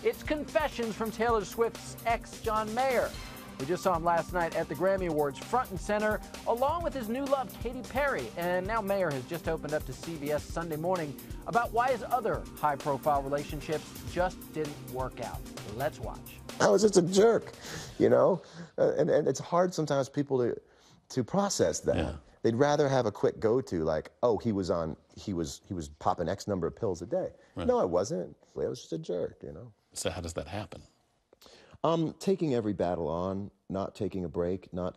It's confessions from Taylor Swift's ex, John Mayer. We just saw him last night at the Grammy Awards, front and center, along with his new love, Katy Perry. And now Mayer has just opened up to CBS Sunday Morning about why his other high-profile relationships just didn't work out. Let's watch. I was just a jerk, you know? And it's hard sometimes people to process that. Yeah. They'd rather have a quick go-to, like, oh, he was popping X number of pills a day. Right. No, I wasn't. I was just a jerk, you know? So how does that happen? Taking every battle on, not taking a break, not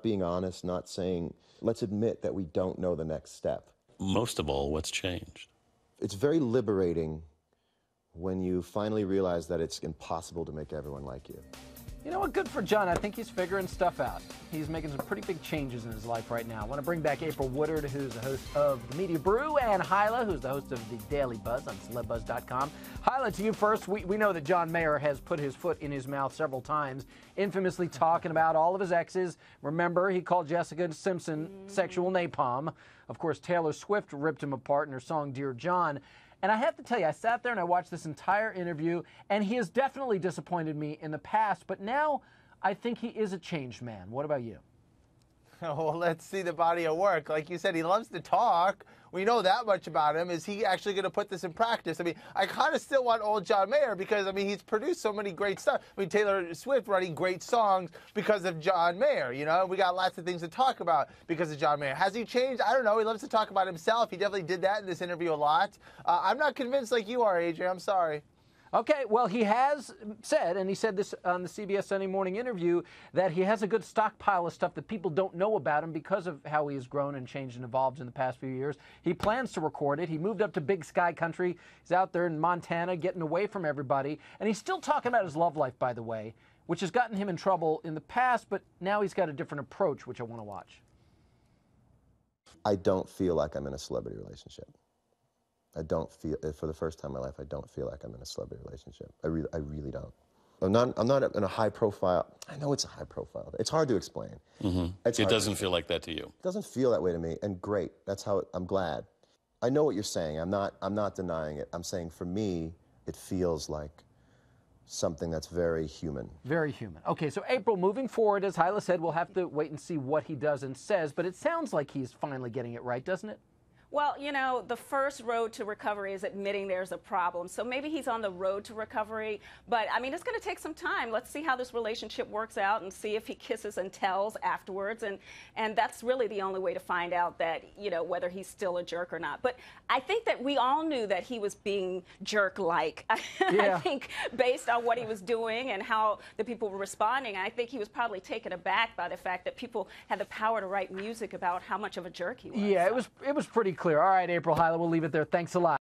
being honest, not saying, let's admit that we don't know the next step. Most of all, what's changed? It's very liberating when you finally realize that it's impossible to make everyone like you. You know what? Good for John. I think he's figuring stuff out. He's making some pretty big changes in his life right now. I want to bring back April Woodard, who's the host of The Media Brew, and Hyla, who's the host of The Daily Buzz on CelebBuzz.com. Hyla, to you first. We know that John Mayer has put his foot in his mouth several times, infamously talking about all of his exes. Remember, he called Jessica Simpson sexual napalm. Of course, Taylor Swift ripped him apart in her song Dear John. And I have to tell you, I sat there and I watched this entire interview, and he has definitely disappointed me in the past, but now I think he is a changed man. What about you? Well, let's see the body of work. Like you said, he loves to talk. We know that much about him. Is he actually going to put this in practice? I mean, I kind of still want old John Mayer because, I mean, he's produced so many great stuff. I mean, Taylor Swift writing great songs because of John Mayer, you know? We got lots of things to talk about because of John Mayer. Has he changed? I don't know. He loves to talk about himself. He definitely did that in this interview a lot. I'm not convinced like you are, Adrian. I'm sorry. Okay, well, he has said, and he said this on the CBS Sunday Morning interview, that he has a good stockpile of stuff that people don't know about him because of how he has grown and changed and evolved in the past few years. He plans to record it. He moved up to Big Sky Country. He's out there in Montana getting away from everybody. And he's still talking about his love life, by the way, which has gotten him in trouble in the past, but now he's got a different approach, which I want to watch. I don't feel like I'm in a celebrity relationship. I don't feel, for the first time in my life, I don't feel like I'm in a celebrity relationship. I really don't. I'm not in a high profile. I know it's a high profile. It's hard to explain. It doesn't feel like that to you. It doesn't feel that way to me, and great. That's how I'm glad. I know what you're saying. I'm not denying it. I'm saying for me, it feels like something that's very human. Very human. Okay, so April, moving forward, as Hyla said, we'll have to wait and see what he does and says, but it sounds like he's finally getting it right, doesn't it? Well, you know, the first road to recovery is admitting there's a problem. So maybe he's on the road to recovery. But, I mean, it's going to take some time. Let's see how this relationship works out and see if he kisses and tells afterwards. And that's really the only way to find out that, you know, whether he's still a jerk or not. But I think that we all knew that he was being jerk-like. Yeah. I think based on what he was doing and how the people were responding, I think he was probably taken aback by the fact that people had the power to write music about how much of a jerk he was. Yeah, it was pretty clear. All right, April, Hyla, we'll leave it there. Thanks a lot.